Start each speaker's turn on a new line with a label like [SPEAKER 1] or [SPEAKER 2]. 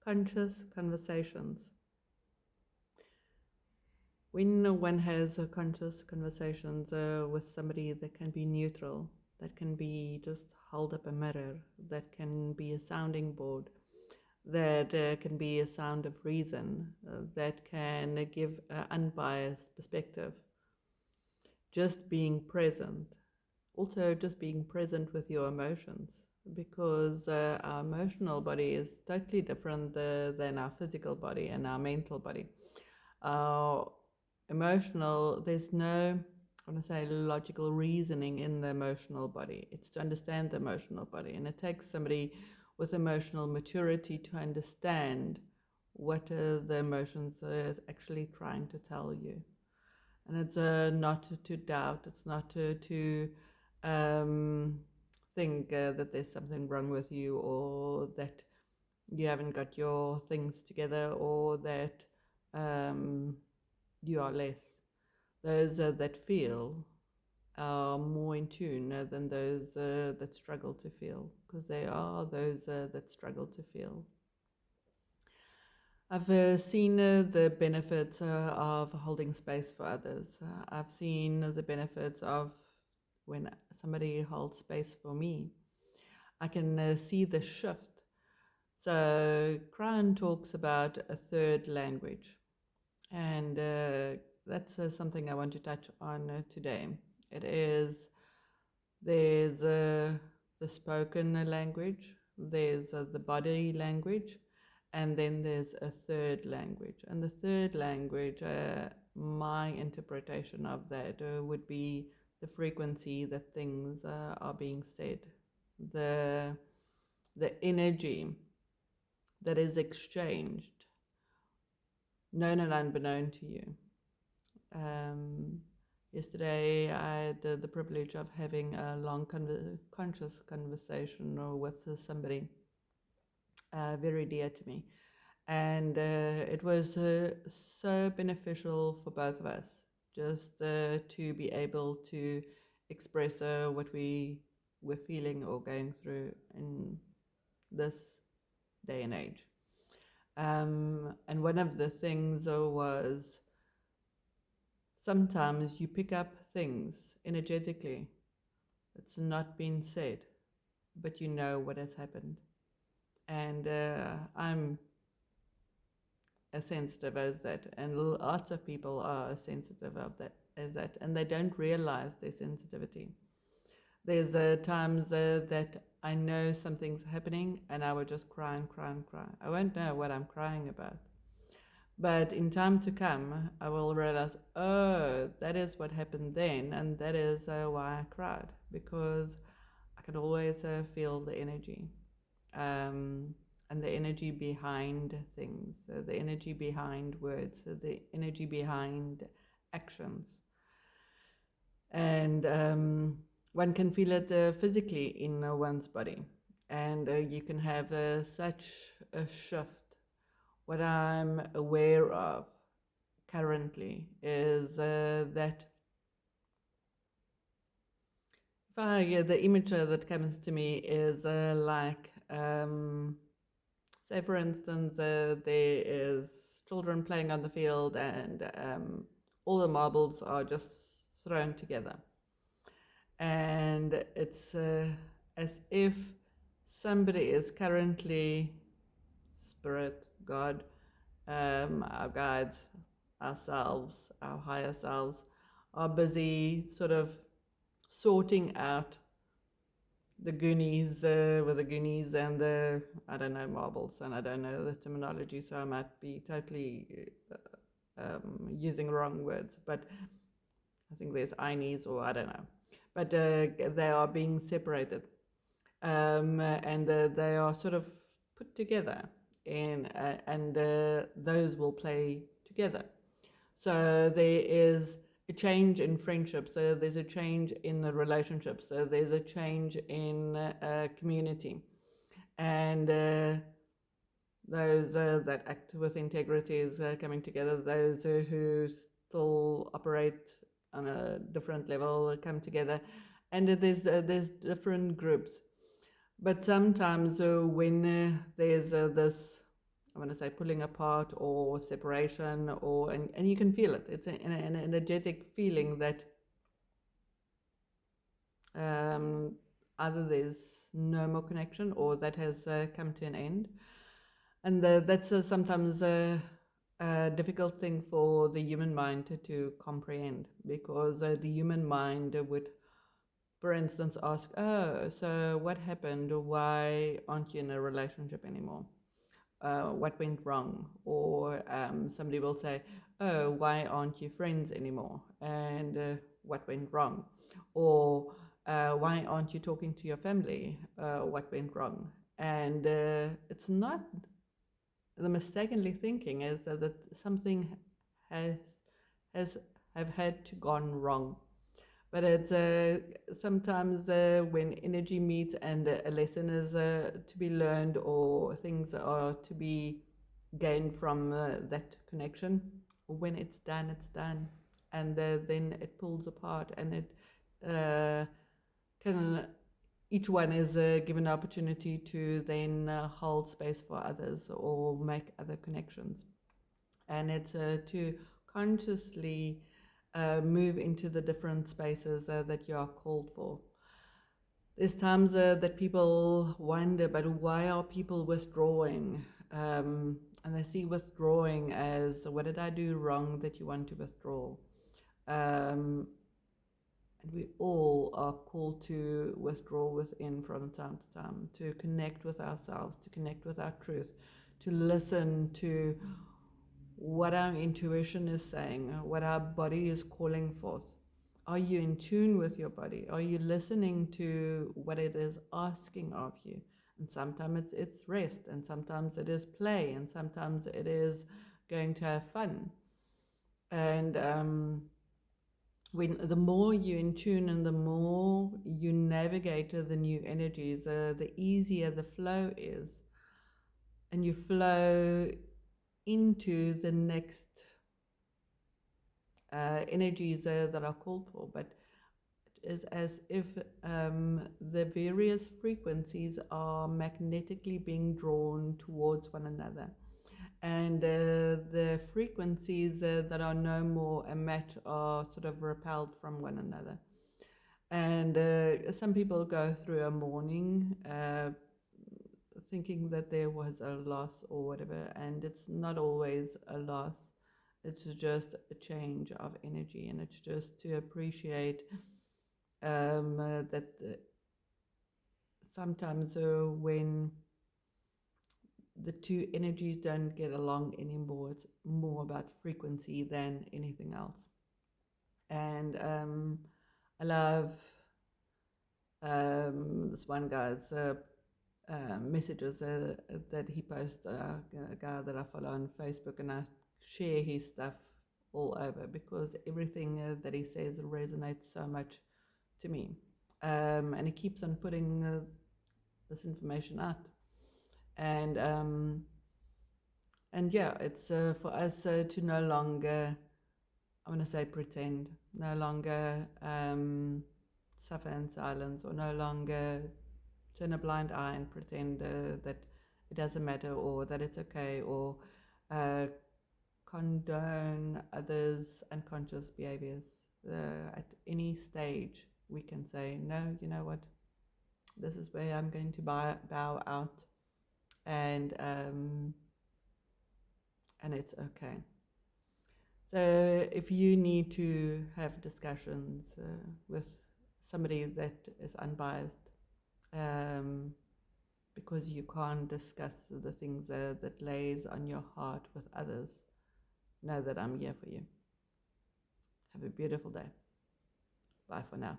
[SPEAKER 1] Conscious conversations. When one has conscious conversations with somebody that can be neutral, that can be just hold up a mirror, that can be a sounding board, that can be a sound of reason, that can give an unbiased perspective, just being present. Also, just being present with your emotions, because our emotional body is totally different than our physical body and our mental body. Our emotional, there's no, I want to say, logical reasoning in the emotional body. It's to understand the emotional body, and it takes somebody with emotional maturity to understand what the emotions is actually trying to tell you. And it's not to doubt, it's not to um, think that there's something wrong with you, or that you haven't got your things together, or that um, you are less. Those that feel are more in tune than those that struggle to feel, because they are those that struggle to feel. I've seen the benefits of holding space for others. I've seen the benefits of when somebody holds space for me. I can see the shift. So, Crown talks about a third language, and that's something I want to touch on today. It is there's the spoken language, there's the body language, and then there's a third language. And the third language, my interpretation of that would be the frequency that things are being said, the the energy that is exchanged, known and unbeknown to you. Um, Yesterday, I had the privilege of having a long conscious conversation with somebody very dear to me. And it was so beneficial for both of us, just to be able to express what we were feeling or going through in this day and age. And one of the things was sometimes you pick up things energetically that's not been said, but you know what has happened. And I'm as sensitive as that, and lots of people are as sensitive of that as that, and they don't realize their sensitivity. There's times that I know something's happening, and I will just cry and cry and cry. I won't know what I'm crying about. But in time to come, I will realize, oh, that is what happened then, and that is why I cried, because I can always feel the energy, and the energy behind things, the energy behind words, the energy behind actions. And one can feel it physically in one's body, and you can have such a shift. What I'm aware of currently is that if the image that comes to me is like, say for instance, there is children playing on the field, and all the marbles are just thrown together. And it's as if somebody is currently, spirit, God, our guides, ourselves, our higher selves, are busy sort of sorting out the Goonies with the Goonies and the, I don't know, marbles, and I don't know the terminology, so I might be totally using wrong words, but I think there's Einies, or I don't know. But they are being separated, and they are sort of put together, and those will play together. So there is a change in friendships, so there's a change in the relationships, so there's a change in community. And those that act with integrity is coming together, those who still operate on a different level come together. And there's different groups. But sometimes when there's this I want to say pulling apart or separation, or and you can feel it. It's an energetic feeling that um, either there's no more connection or that has come to an end. And that's sometimes a difficult thing for the human mind to comprehend, because the human mind would, for instance, ask, oh, so what happened? Why aren't you in a relationship anymore? What went wrong? Or somebody will say, oh, why aren't you friends anymore? And what went wrong? Or why aren't you talking to your family? What went wrong? And it's not, the mistakenly thinking is that something has has have had to gone wrong. But it's sometimes when energy meets and a lesson is to be learned, or things are to be gained from that connection. When it's done, and then it pulls apart, and it can. Each one is given an opportunity to then hold space for others or make other connections, and it's to consciously move into the different spaces that you are called for. There's times that people wonder, but why are people withdrawing? And they see withdrawing as, what did I do wrong that you want to withdraw? Um, and we all are called to withdraw within from time to time, to connect with ourselves, to connect with our truth, to listen to what our intuition is saying, what our body is calling forth. Are you in tune with your body? Are you listening to what it is asking of you? And sometimes it's rest, and sometimes it is play, and sometimes it is going to have fun. And when the more you're in tune and the more you navigate the new energies, the easier the flow is, and you flow into the next energies that are called for. But it is as if the various frequencies are magnetically being drawn towards one another. And the frequencies that are no more a match are sort of repelled from one another. And some people go through a mourning, thinking that there was a loss or whatever, and it's not always a loss. It's just a change of energy, and it's just to appreciate that sometimes when the two energies don't get along anymore, it's more about frequency than anything else. And I love this one guy's messages that he posts, a guy that I follow on Facebook, and I share his stuff all over, because everything that he says resonates so much to me. And he keeps on putting this information out. And yeah, it's for us to no longer, I want to say, pretend, no longer suffer in silence, or no longer turn a blind eye and pretend that it doesn't matter, or that it's okay, or uh, condone others' unconscious behaviors. At any stage, we can say, no, you know what, this is where I'm going to bow out, and it's okay. So if you need to have discussions with somebody that is unbiased, um, because you can't discuss the things that lays on your heart with others, know that I'm here for you. Have a beautiful day. Bye for now.